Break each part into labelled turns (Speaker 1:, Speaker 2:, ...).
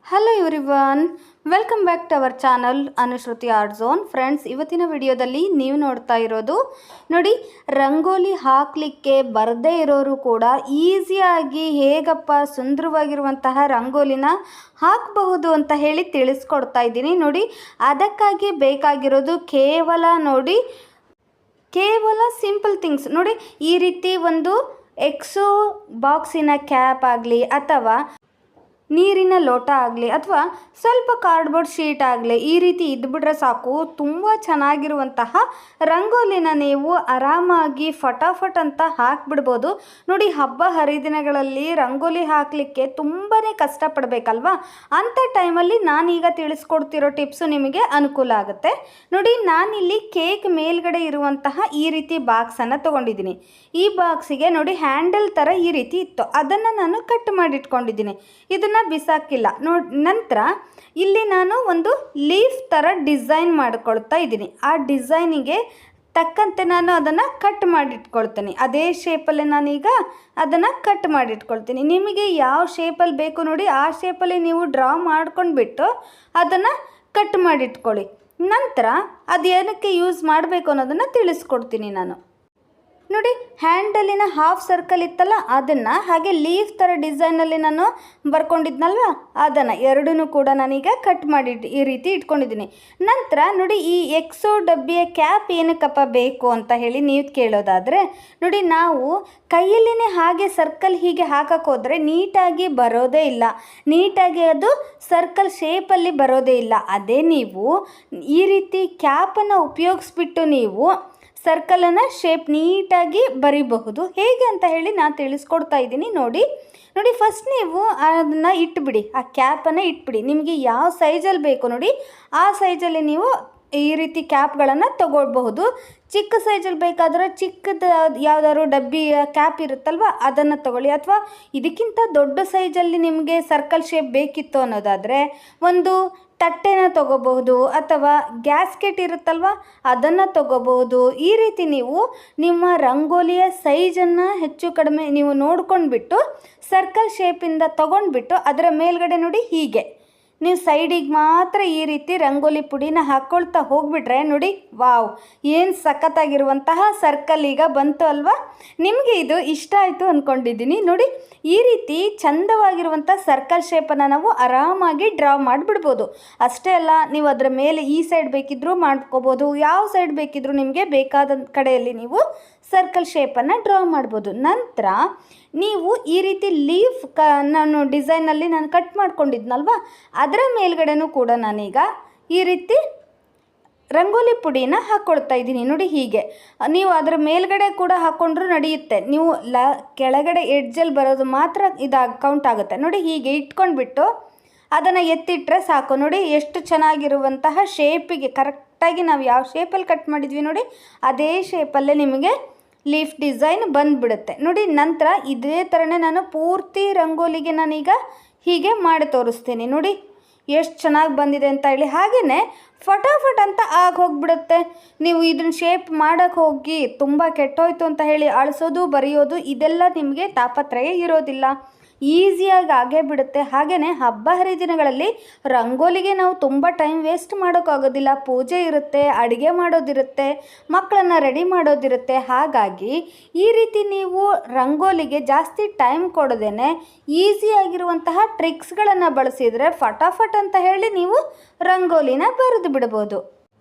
Speaker 1: Hello everyone, welcome back to our channel Anushruti art zone. Friends, ಇವತ್ತಿನ ವಿಡಿಯೋದಲ್ಲಿ ನೀವು ನೋಡ್ತಾ ಇರೋದು ನೋಡಿ, ರಂಗೋಲಿ ಹಾಕಲಿಕ್ಕೆ ಬರದೇ ಇರೋರು ಕೂಡ ಈಸಿಯಾಗಿ ಹೇಗಪ್ಪ ಸುಂದರವಾಗಿರುವಂತಹ ರಂಗೋಲಿನ ಹಾಕಬಹುದು ಅಂತ ಹೇಳಿ ತಿಳಿಸ್ಕೊಡ್ತಾ ಇದ್ದೀನಿ. ನೋಡಿ, ಅದಕ್ಕಾಗಿ ಬೇಕಾಗಿರೋದು ಕೇವಲ ಸಿಂಪಲ್ ಥಿಂಗ್ಸ್. ನೋಡಿ, ಈ ರೀತಿ ಒಂದು ಎಕ್ಸೋ ಬಾಕ್ಸಿನ ಕ್ಯಾಪ್ ಆಗಲಿ ಅಥವಾ ನೀರಿನ ಲೋಟ ಆಗಲಿ ಅಥವಾ ಸ್ವಲ್ಪ ಕಾರ್ಡ್ಬೋರ್ಡ್ ಶೀಟ್ ಆಗಲಿ, ಈ ರೀತಿ ಇದ್ಬಿಟ್ರೆ ಸಾಕು, ತುಂಬ ಚೆನ್ನಾಗಿರುವಂತಹ ರಂಗೋಲಿನ ನೀವು ಆರಾಮಾಗಿ ಫಟಾಫಟ್ ಅಂತ ಹಾಕಿಬಿಡ್ಬೋದು. ನೋಡಿ, ಹಬ್ಬ ಹರಿದಿನಗಳಲ್ಲಿ ರಂಗೋಲಿ ಹಾಕಲಿಕ್ಕೆ ತುಂಬಾ ಕಷ್ಟಪಡಬೇಕಲ್ವಾ? ಅಂಥ ಟೈಮಲ್ಲಿ ನಾನೀಗ ತಿಳಿಸ್ಕೊಡ್ತಿರೋ ಟಿಪ್ಸು ನಿಮಗೆ ಅನುಕೂಲ ಆಗುತ್ತೆ. ನೋಡಿ, ನಾನಿಲ್ಲಿ ಕೇಕ್ ಮೇಲ್ಗಡೆ ಇರುವಂತಹ ಈ ರೀತಿ ಬಾಕ್ಸನ್ನು ತೊಗೊಂಡಿದ್ದೀನಿ. ಈ ಬಾಕ್ಸಿಗೆ ನೋಡಿ ಹ್ಯಾಂಡಲ್ ಥರ ಈ ರೀತಿ ಇತ್ತು, ಅದನ್ನು ನಾನು ಕಟ್ ಮಾಡಿಟ್ಕೊಂಡಿದ್ದೀನಿ. ಇದನ್ನು ಬಿಸಾಕಿಲ್ಲ. ನಂತರ ಇಲ್ಲಿ ನಾನು ಒಂದು ಲೀಫ್ ಥರ ಡಿಸೈನ್ ಮಾಡ್ಕೊಳ್ತಾ ಇದ್ದೀನಿ. ಆ ಡಿಸೈನಿಗೆ ತಕ್ಕಂತೆ ನಾನು ಅದನ್ನು ಕಟ್ ಮಾಡಿಟ್ಕೊಳ್ತೀನಿ. ಅದೇ ಶೇಪಲ್ಲಿ ನಾನೀಗ ಅದನ್ನು ಕಟ್ ಮಾಡಿಟ್ಕೊಳ್ತೀನಿ. ನಿಮಗೆ ಯಾವ ಶೇಪಲ್ಲಿ ಬೇಕು ನೋಡಿ, ಆ ಶೇಪಲ್ಲಿ ನೀವು ಡ್ರಾ ಮಾಡ್ಕೊಂಡ್ಬಿಟ್ಟು ಅದನ್ನು ಕಟ್ ಮಾಡಿಟ್ಕೊಳ್ಳಿ. ನಂತರ ಅದು ಏನಕ್ಕೆ ಯೂಸ್ ಮಾಡಬೇಕು ಅನ್ನೋದನ್ನು ತಿಳಿಸ್ಕೊಡ್ತೀನಿ ನಾನು. ನೋಡಿ, ಹ್ಯಾಂಡಲಿನ ಹಾಫ್ ಸರ್ಕಲ್ ಇತ್ತಲ್ಲ, ಅದನ್ನು ಹಾಗೆ ಲೀಫ್ ಥರ ಡಿಸೈನಲ್ಲಿ ನಾನು ಬರ್ಕೊಂಡಿದ್ನಲ್ವ, ಅದನ್ನು ಎರಡೂ ಕೂಡ ನಾನೀಗ ಕಟ್ ಮಾಡಿ ಈ ರೀತಿ ಇಟ್ಕೊಂಡಿದ್ದೀನಿ. ನಂತರ ನೋಡಿ, ಈ ಎಕ್ಸೋ ಡಬ್ಬಿಯ ಕ್ಯಾಪ್ ಏನಕ್ಕಪ್ಪ ಬೇಕು ಅಂತ ಹೇಳಿ ನೀವು ಕೇಳೋದಾದರೆ, ನೋಡಿ, ನಾವು ಕೈಯಲ್ಲಿನೇ ಹಾಗೆ ಸರ್ಕಲ್ ಹೀಗೆ ಹಾಕೋದ್ರೆ ನೀಟಾಗಿ ಬರೋದೇ ಇಲ್ಲ, ನೀಟಾಗಿ ಅದು ಸರ್ಕಲ್ ಶೇಪಲ್ಲಿ ಬರೋದೇ ಇಲ್ಲ. ಅದೇ ನೀವು ಈ ರೀತಿ ಕ್ಯಾಪನ್ನು ಉಪಯೋಗಿಸ್ಬಿಟ್ಟು ನೀವು ಸರ್ಕಲನ್ನು ಶೇಪ್ ನೀಟಾಗಿ ಬರೀಬಹುದು. ಹೇಗೆ ಅಂತ ಹೇಳಿ ನಾನು ತಿಳಿಸ್ಕೊಡ್ತಾ ಇದ್ದೀನಿ. ನೋಡಿ, ಫಸ್ಟ್ ನೀವು ಅದನ್ನು ಇಟ್ಬಿಡಿ, ಆ ಕ್ಯಾಪನ್ನು ಇಟ್ಬಿಡಿ. ನಿಮಗೆ ಯಾವ ಸೈಜಲ್ಲಿ ಬೇಕು ನೋಡಿ, ಆ ಸೈಜಲ್ಲಿ ನೀವು ಈ ರೀತಿ ಕ್ಯಾಪ್ಗಳನ್ನು ತಗೊಳ್ಬಹುದು. ಚಿಕ್ಕ ಸೈಜಲ್ಲಿ ಬೇಕಾದರೆ ಚಿಕ್ಕದು ಯಾವುದಾದ್ರು ಡಬ್ಬಿಯ ಕ್ಯಾಪ್ ಇರುತ್ತಲ್ವ, ಅದನ್ನು ತಗೊಳ್ಳಿ. ಅಥವಾ ಇದಕ್ಕಿಂತ ದೊಡ್ಡ ಸೈಜಲ್ಲಿ ನಿಮಗೆ ಸರ್ಕಲ್ ಶೇಪ್ ಬೇಕಿತ್ತು ಅನ್ನೋದಾದರೆ ಒಂದು ತಟ್ಟೆನ ತಗೋಬಹುದು ಅಥವಾ ಗ್ಯಾಸ್ಕೆಟ್ ಇರುತ್ತಲ್ವ, ಅದನ್ನು ತಗೋಬಹುದು. ಈ ರೀತಿ ನೀವು ನಿಮ್ಮ ರಂಗೋಲಿಯ ಸೈಜನ್ನು ಹೆಚ್ಚು ಕಡಿಮೆ ನೀವು ನೋಡ್ಕೊಂಡ್ಬಿಟ್ಟು ಸರ್ಕಲ್ ಶೇಪಿಂದ ತೊಗೊಂಡ್ಬಿಟ್ಟು ಅದರ ಮೇಲ್ಗಡೆ ನೋಡಿ ಹೀಗೆ ನೀವು ಸೈಡಿಗೆ ಮಾತ್ರ ಈ ರೀತಿ ರಂಗೋಲಿ ಪುಡಿನ ಹಾಕ್ಕೊಳ್ತಾ ಹೋಗ್ಬಿಟ್ರೆ ನೋಡಿ, ವಾವ್, ಏನು ಸಖತ್ತಾಗಿರುವಂತಹ ಸರ್ಕಲ್ ಈಗ ಬಂತು ಅಲ್ವಾ? ನಿಮಗೆ ಇದು ಇಷ್ಟ ಆಯಿತು ಅಂದ್ಕೊಂಡಿದ್ದೀನಿ. ನೋಡಿ, ಈ ರೀತಿ ಚಂದವಾಗಿರುವಂಥ ಸರ್ಕಲ್ ಶೇಪನ್ನು ನಾವು ಆರಾಮಾಗಿ ಡ್ರಾ ಮಾಡಿಬಿಡ್ಬೋದು. ಅಷ್ಟೇ ಅಲ್ಲ, ನೀವು ಅದರ ಮೇಲೆ ಈ ಸೈಡ್ ಬೇಕಿದ್ದರೂ ಮಾಡ್ಕೋಬೋದು, ಯಾವ ಸೈಡ್ ಬೇಕಿದ್ದರೂ ನಿಮಗೆ ಬೇಕಾದ ಕಡೆಯಲ್ಲಿ ನೀವು ಸರ್ಕಲ್ ಶೇಪನ್ನು ಡ್ರಾ ಮಾಡ್ಬೋದು. ನಂತರ ನೀವು ಈ ರೀತಿ ಲೀಫ್ ನಾನು ಡಿಸೈನಲ್ಲಿ ನಾನು ಕಟ್ ಮಾಡ್ಕೊಂಡಿದ್ನಲ್ವ, ಅದರ ಮೇಲ್ಗಡೆನೂ ಕೂಡ ನಾನೀಗ ಈ ರೀತಿ ರಂಗೋಲಿ ಪುಡಿನ ಹಾಕ್ಕೊಳ್ತಾ ಇದ್ದೀನಿ. ನೋಡಿ, ಹೀಗೆ ನೀವು ಅದರ ಮೇಲ್ಗಡೆ ಕೂಡ ಹಾಕ್ಕೊಂಡ್ರೂ ನಡೆಯುತ್ತೆ. ನೀವು ಕೆಳಗಡೆ ಎಡ್ಜಲ್ಲಿ ಬರೋದು ಮಾತ್ರ ಕೌಂಟ್ ಆಗುತ್ತೆ. ನೋಡಿ, ಹೀಗೆ ಇಟ್ಕೊಂಡ್ಬಿಟ್ಟು ಅದನ್ನು ಎತ್ತಿಟ್ರೆ ಸಾಕು. ನೋಡಿ, ಎಷ್ಟು ಚೆನ್ನಾಗಿರುವಂತಹ ಶೇಪಿಗೆ ಕರೆಕ್ಟಾಗಿ ನಾವು ಯಾವ ಶೇಪಲ್ಲಿ ಕಟ್ ಮಾಡಿದ್ವಿ ನೋಡಿ, ಅದೇ ಶೇಪಲ್ಲೇ ನಿಮಗೆ ಲೀಫ್ ಡಿಸೈನ್ ಬಂದುಬಿಡುತ್ತೆ. ನೋಡಿ, ನಂತರ ಇದೇ ಥರನೇ ನಾನು ಪೂರ್ತಿ ರಂಗೋಲಿಗೆ ನಾನೀಗ ಹೀಗೆ ಮಾಡಿ ತೋರಿಸ್ತೀನಿ. ನೋಡಿ, ಎಷ್ಟು ಚೆನ್ನಾಗಿ ಬಂದಿದೆ ಅಂತ ಹೇಳಿ. ಹಾಗೆಯೇ ಫಟಾಫಟ್ ಅಂತ ಹೋಗಿಬಿಡುತ್ತೆ. ನೀವು ಇದನ್ನ ಶೇಪ್ ಮಾಡೋಕ್ಕೆ ಹೋಗಿ ತುಂಬ ಕೆಟ್ಟೋಯ್ತು ಅಂತ ಹೇಳಿ ಅಳಿಸೋದು ಬರೆಯೋದು ಇದೆಲ್ಲ ನಿಮಗೆ ತಾಪತ್ರಯ ಇರೋದಿಲ್ಲ, ಈಸಿಯಾಗಿ ಆಗೇ ಬಿಡುತ್ತೆ. ಹಾಗೆಯೇ ಹಬ್ಬ ಹರಿದಿನಗಳಲ್ಲಿ ರಂಗೋಲಿಗೆ ನಾವು ತುಂಬ ಟೈಮ್ ವೇಸ್ಟ್ ಮಾಡೋಕ್ಕಾಗೋದಿಲ್ಲ. ಪೂಜೆ ಇರುತ್ತೆ, ಅಡುಗೆ ಮಾಡೋದಿರುತ್ತೆ, ಮಕ್ಕಳನ್ನು ರೆಡಿ ಮಾಡೋದಿರುತ್ತೆ. ಹಾಗಾಗಿ ಈ ರೀತಿ ನೀವು ರಂಗೋಲಿಗೆ ಜಾಸ್ತಿ ಟೈಮ್ ಕೊಡೋದೇನೆ ಈಸಿಯಾಗಿರುವಂತಹ ಟ್ರಿಕ್ಸ್ಗಳನ್ನು ಬಳಸಿದರೆ ಫಟಾಫಟ್ ಅಂತ ಹೇಳಿ ನೀವು ರಂಗೋಲಿನ ಬರೆದು ಬಿಡ್ಬೋದು.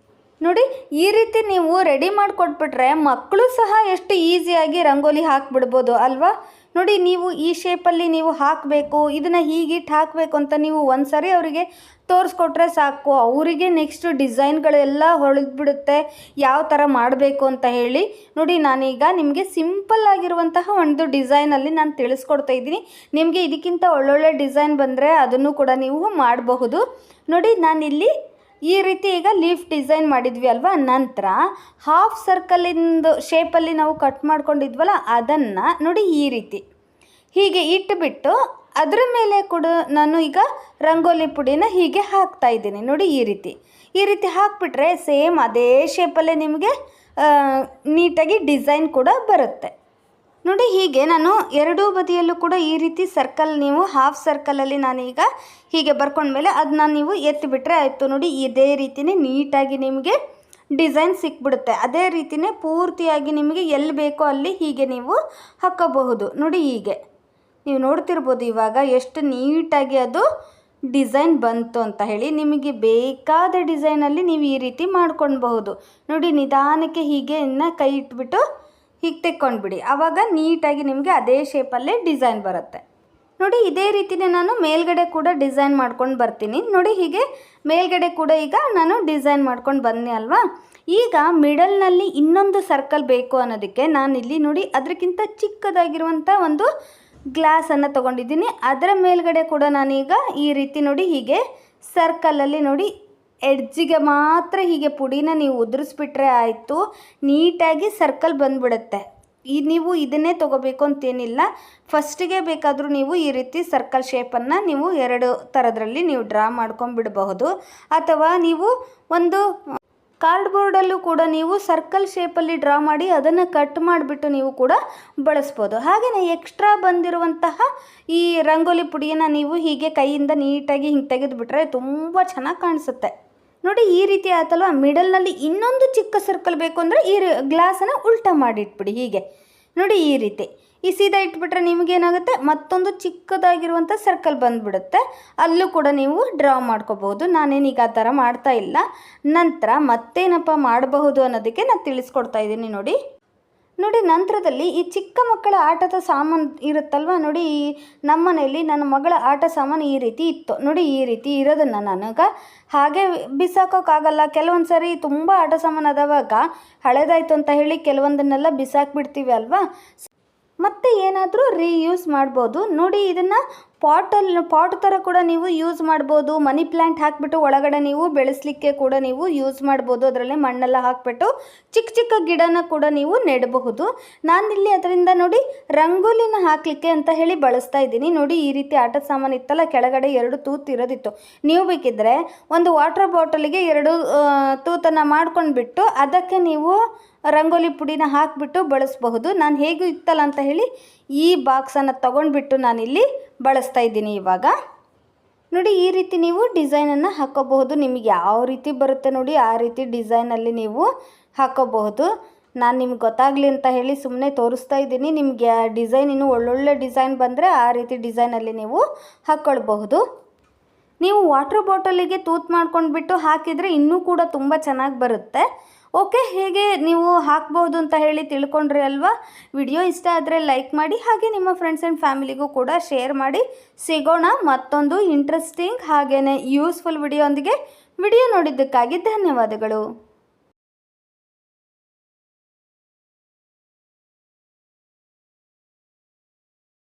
Speaker 1: ನೋಡಿ, ಈ ರೀತಿ ನೀವು ರೆಡಿ ಮಾಡಿಕೊಟ್ಬಿಟ್ರೆ ಮಕ್ಕಳು ಸಹ ಎಷ್ಟು ಈಸಿಯಾಗಿ ರಂಗೋಲಿ ಹಾಕಿಬಿಡ್ಬೋದು ಅಲ್ವಾ? ನೋಡಿ, ನೀವು ಈ ಶೇಪಲ್ಲಿ ನೀವು ಹಾಕಬೇಕು, ಇದನ್ನು ಹೀಗಿಟ್ಟು ಹಾಕಬೇಕು ಅಂತ ನೀವು ಒಂದು ಸರಿ ಅವರಿಗೆ ತೋರಿಸ್ಕೊಟ್ರೆ ಸಾಕು, ಅವರಿಗೆ ನೆಕ್ಸ್ಟು ಡಿಸೈನ್ಗಳೆಲ್ಲ ಹೊಳೆದ್ಬಿಡುತ್ತೆ ಯಾವ ಥರ ಮಾಡಬೇಕು ಅಂತ ಹೇಳಿ. ನೋಡಿ, ನಾನೀಗ ನಿಮಗೆ ಸಿಂಪಲ್ ಆಗಿರುವಂತಹ ಒಂದು ಡಿಸೈನಲ್ಲಿ ನಾನು ತಿಳಿಸ್ಕೊಡ್ತಾ ಇದ್ದೀನಿ. ನಿಮಗೆ ಇದಕ್ಕಿಂತ ಒಳ್ಳೊಳ್ಳೆ ಡಿಸೈನ್ ಬಂದರೆ ಅದನ್ನು ಕೂಡ ನೀವು ಮಾಡಬಹುದು. ನೋಡಿ, ನಾನಿಲ್ಲಿ ಈ ರೀತಿ ಈಗ ಲೀಫ್ ಡಿಸೈನ್ ಮಾಡಿದ್ವಿ ಅಲ್ವಾ, ನಂತರ ಹಾಫ್ ಸರ್ಕಲಿಂದು ಶೇಪಲ್ಲಿ ನಾವು ಕಟ್ ಮಾಡ್ಕೊಂಡಿದ್ವಲ್ಲ, ಅದನ್ನು ನೋಡಿ ಈ ರೀತಿ ಹೀಗೆ ಇಟ್ಟುಬಿಟ್ಟು ಅದರ ಮೇಲೆ ಕೂಡ ನಾನು ಈಗ ರಂಗೋಲಿ ಪುಡಿನ ಹೀಗೆ ಹಾಕ್ತಾ ಇದ್ದೀನಿ. ನೋಡಿ, ಈ ರೀತಿ ಹಾಕಿಬಿಟ್ರೆ ಸೇಮ್ ಅದೇ ಶೇಪಲ್ಲೇ ನಿಮಗೆ ನೀಟಾಗಿ ಡಿಸೈನ್ ಕೂಡ ಬರುತ್ತೆ. ನೋಡಿ ಹೀಗೆ ನಾನು ಎರಡೂ ಬದಿಯಲ್ಲೂ ಕೂಡ ಈ ರೀತಿ ಸರ್ಕಲ್ ನೀವು ಹಾಫ್ ಸರ್ಕಲಲ್ಲಿ ನಾನೀಗ ಹೀಗೆ ಬರ್ಕೊಂಡ್ಮೇಲೆ ಅದನ್ನ ನೀವು ಎತ್ತಿಬಿಟ್ರೆ ಆಯಿತು. ನೋಡಿ ಇದೇ ರೀತಿಯೇ ನೀಟಾಗಿ ನಿಮಗೆ ಡಿಸೈನ್ ಸಿಕ್ಬಿಡುತ್ತೆ. ಅದೇ ರೀತಿಯೇ ಪೂರ್ತಿಯಾಗಿ ನಿಮಗೆ ಎಲ್ಲಿ ಬೇಕೋ ಅಲ್ಲಿ ಹೀಗೆ ನೀವು ಹಾಕೋಬಹುದು. ನೋಡಿ ಹೀಗೆ ನೀವು ನೋಡ್ತಿರ್ಬೋದು ಇವಾಗ ಎಷ್ಟು ನೀಟಾಗಿ ಅದು ಡಿಸೈನ್ ಬಂತು ಅಂತ ಹೇಳಿ. ನಿಮಗೆ ಬೇಕಾದ ಡಿಸೈನಲ್ಲಿ ನೀವು ಈ ರೀತಿ ಮಾಡ್ಕೊಳ್ಬಹುದು. ನೋಡಿ ನಿಧಾನಕ್ಕೆ ಹೀಗೆ ಇನ್ನು ಕೈ ಇಟ್ಬಿಟ್ಟು ಹೀಗೆ ತೆಕ್ಕೊಂಡ್ಬಿಡಿ, ಆವಾಗ ನೀಟಾಗಿ ನಿಮಗೆ ಅದೇ ಶೇಪಲ್ಲೇ ಡಿಸೈನ್ ಬರುತ್ತೆ. ನೋಡಿ ಇದೇ ರೀತಿಯೇ ನಾನು ಮೇಲ್ಗಡೆ ಕೂಡ ಡಿಸೈನ್ ಮಾಡ್ಕೊಂಡು ಬರ್ತೀನಿ. ನೋಡಿ ಹೀಗೆ ಮೇಲ್ಗಡೆ ಕೂಡ ಈಗ ನಾನು ಡಿಸೈನ್ ಮಾಡ್ಕೊಂಡು ಬಂದೆ ಅಲ್ವಾ. ಈಗ ಮಿಡಲ್ನಲ್ಲಿ ಇನ್ನೊಂದು ಸರ್ಕಲ್ ಬೇಕು ಅನ್ನೋದಕ್ಕೆ ನಾನಿಲ್ಲಿ ನೋಡಿ ಅದಕ್ಕಿಂತ ಚಿಕ್ಕದಾಗಿರುವಂಥ ಒಂದು ಗ್ಲಾಸನ್ನು ತೊಗೊಂಡಿದ್ದೀನಿ. ಅದರ ಮೇಲ್ಗಡೆ ಕೂಡ ನಾನೀಗ ಈ ರೀತಿ ನೋಡಿ ಹೀಗೆ ಸರ್ಕಲಲ್ಲಿ ನೋಡಿ ಎಡ್ಜಿಗೆ ಮಾತ್ರ ಹೀಗೆ ಪುಡಿನ ನೀವು ಉದುರಿಸ್ಬಿಟ್ರೆ ಆಯಿತು, ನೀಟಾಗಿ ಸರ್ಕಲ್ ಬಂದುಬಿಡುತ್ತೆ. ನೀವು ಇದನ್ನೇ ತೊಗೋಬೇಕು ಅಂತೇನಿಲ್ಲ. ಫಸ್ಟಿಗೆ ಬೇಕಾದರೂ ನೀವು ಈ ರೀತಿ ಸರ್ಕಲ್ ಶೇಪನ್ನು ನೀವು ಎರಡು ಥರದ್ರಲ್ಲಿ ನೀವು ಡ್ರಾ ಮಾಡ್ಕೊಂಡ್ಬಿಡಬಹುದು. ಅಥವಾ ನೀವು ಒಂದು ಕಾರ್ಡ್ಬೋರ್ಡಲ್ಲೂ ಕೂಡ ನೀವು ಸರ್ಕಲ್ ಶೇಪಲ್ಲಿ ಡ್ರಾ ಮಾಡಿ ಅದನ್ನು ಕಟ್ ಮಾಡಿಬಿಟ್ಟು ನೀವು ಕೂಡ ಬಳಸ್ಬೋದು. ಹಾಗೆಯೇ ಎಕ್ಸ್ಟ್ರಾ ಬಂದಿರುವಂತಹ ಈ ರಂಗೋಲಿ ಪುಡಿಯನ್ನು ನೀವು ಹೀಗೆ ಕೈಯಿಂದ ನೀಟಾಗಿ ಹಿಂಗೆ ತೆಗೆದುಬಿಟ್ರೆ ತುಂಬ ಚೆನ್ನಾಗಿ ಕಾಣಿಸುತ್ತೆ. ನೋಡಿ ಈ ರೀತಿ ಆಯ್ತಲ್ವ. ಮಿಡಲ್ನಲ್ಲಿ ಇನ್ನೊಂದು ಚಿಕ್ಕ ಸರ್ಕಲ್ ಬೇಕು ಅಂದರೆ ಈ ಗ್ಲಾಸನ್ನು ಉಲ್ಟಾ ಮಾಡಿಟ್ಬಿಡಿ ಹೀಗೆ. ನೋಡಿ ಈ ರೀತಿ ಈ ಸೀದಾ ಇಟ್ಬಿಟ್ರೆ ನಿಮಗೇನಾಗುತ್ತೆ, ಮತ್ತೊಂದು ಚಿಕ್ಕದಾಗಿರುವಂಥ ಸರ್ಕಲ್ ಬಂದುಬಿಡುತ್ತೆ. ಅಲ್ಲೂ ಕೂಡ ನೀವು ಡ್ರಾ ಮಾಡ್ಕೋಬಹುದು. ನಾನೇನೀಗ ಆ ಥರ ಮಾಡ್ತಾ ಇಲ್ಲ. ನಂತರ ಮತ್ತೇನಪ್ಪ ಮಾಡಬಹುದು ಅನ್ನೋದಕ್ಕೆ ನಾನು ತಿಳಿಸ್ಕೊಡ್ತಾ ಇದ್ದೀನಿ. ನೋಡಿ ನಂತರದಲ್ಲಿ ಈ ಚಿಕ್ಕ ಮಕ್ಕಳ ಆಟದ ಸಾಮಾನು ಇರುತ್ತಲ್ವ. ನೋಡಿ ನಮ್ಮ ಮನೆಯಲ್ಲಿ ನನ್ನ ಮಗಳ ಆಟ ಸಾಮಾನು ಈ ರೀತಿ ಇತ್ತು. ನೋಡಿ ಈ ರೀತಿ ಇರೋದನ್ನು ನನಗೆ ಹಾಗೆ ಬಿಸಾಕೋಕ್ಕಾಗಲ್ಲ. ಕೆಲವೊಂದು ಸರಿ ತುಂಬ ಆಟ ಸಾಮಾನು ಅದಾವಾಗ ಹಳೇದಾಯಿತು ಅಂತ ಹೇಳಿ ಕೆಲವೊಂದನ್ನೆಲ್ಲ ಬಿಸಾಕ್ಬಿಡ್ತೀವಿ ಅಲ್ವಾ. ಮತ್ತು ಏನಾದರೂ ರೀಯೂಸ್ ಮಾಡ್ಬೋದು. ನೋಡಿ ಇದನ್ನು ಪಾಟ್ ಥರ ಕೂಡ ನೀವು ಯೂಸ್ ಮಾಡ್ಬೋದು. ಮನಿ ಪ್ಲ್ಯಾಂಟ್ ಹಾಕಿಬಿಟ್ಟು ಒಳಗಡೆ ನೀವು ಬೆಳೆಸಲಿಕ್ಕೆ ಕೂಡ ನೀವು ಯೂಸ್ ಮಾಡ್ಬೋದು. ಅದರಲ್ಲಿ ಮಣ್ಣೆಲ್ಲ ಹಾಕಿಬಿಟ್ಟು ಚಿಕ್ಕ ಚಿಕ್ಕ ಗಿಡನ ಕೂಡ ನೀವು ನೆಡಬಹುದು. ನಾನಿಲ್ಲಿ ಅದರಿಂದ ನೋಡಿ ರಂಗೋಲಿನ ಹಾಕಲಿಕ್ಕೆ ಅಂತ ಹೇಳಿ ಬಳಸ್ತಾ ಇದ್ದೀನಿ. ನೋಡಿ ಈ ರೀತಿ ಆಟದ ಸಾಮಾನು ಇತ್ತಲ್ಲ, ಕೆಳಗಡೆ 2 ತೂತು ಇರೋದಿತ್ತು. ನೀವು ಬೇಕಿದ್ದರೆ ಒಂದು ವಾಟರ್ ಬಾಟಲಿಗೆ 2 ತೂತನ್ನು ಮಾಡ್ಕೊಂಡ್ಬಿಟ್ಟು ಅದಕ್ಕೆ ನೀವು ರಂಗೋಲಿ ಪುಡಿನ ಹಾಕಿಬಿಟ್ಟು ಬಳಸಬಹುದು. ನಾನು ಹೇಗೂ ಇತ್ತಲ್ಲ ಅಂತ ಹೇಳಿ ಈ ಬಾಕ್ಸನ್ನು ತೊಗೊಂಡ್ಬಿಟ್ಟು ನಾನಿಲ್ಲಿ ಬಳಸ್ತಾ ಇದ್ದೀನಿ ಇವಾಗ. ನೋಡಿ ಈ ರೀತಿ ನೀವು ಡಿಸೈನನ್ನು ಹಾಕೋಬಹುದು. ನಿಮಗೆ ಯಾವ ರೀತಿ ಬರುತ್ತೆ ನೋಡಿ ಆ ರೀತಿ ಡಿಸೈನಲ್ಲಿ ನೀವು ಹಾಕೋಬಹುದು. ನಾನು ನಿಮ್ಗೆ ಗೊತ್ತಾಗಲಿ ಅಂತ ಹೇಳಿ ಸುಮ್ಮನೆ ತೋರಿಸ್ತಾ ಇದ್ದೀನಿ. ನಿಮಗೆ ಆ ಡಿಸೈನ್ ಇನ್ನೂ ಒಳ್ಳೊಳ್ಳೆ ಡಿಸೈನ್ ಬಂದರೆ ಆ ರೀತಿ ಡಿಸೈನಲ್ಲಿ ನೀವು ಹಾಕ್ಕೊಳ್ಬಹುದು. ನೀವು ವಾಟರ್ ಬಾಟಲಿಗೆ ತೂತು ಮಾಡ್ಕೊಂಡ್ಬಿಟ್ಟು ಹಾಕಿದರೆ ಇನ್ನೂ ಕೂಡ ತುಂಬ ಚೆನ್ನಾಗಿ ಬರುತ್ತೆ. ಓಕೆ, ಹೇಗೆ ನೀವು ಹಾಕ್ಬೋದು ಅಂತ ಹೇಳಿ ತಿಳ್ಕೊಂಡ್ರಿ ಅಲ್ವಾ. ವಿಡಿಯೋ ಇಷ್ಟ ಆದರೆ ಲೈಕ್ ಮಾಡಿ, ಹಾಗೆ ನಿಮ್ಮ ಫ್ರೆಂಡ್ಸ್ ಆ್ಯಂಡ್ ಫ್ಯಾಮಿಲಿಗೂ ಕೂಡ ಶೇರ್ ಮಾಡಿ. ಸಿಗೋಣ ಮತ್ತೊಂದು ಇಂಟ್ರೆಸ್ಟಿಂಗ್ ಹಾಗೆಯೇ ಯೂಸ್ಫುಲ್ ವಿಡಿಯೋ ಒಂದಿಗೆ. ವಿಡಿಯೋ ನೋಡಿದ್ದಕ್ಕಾಗಿ ಧನ್ಯವಾದಗಳು.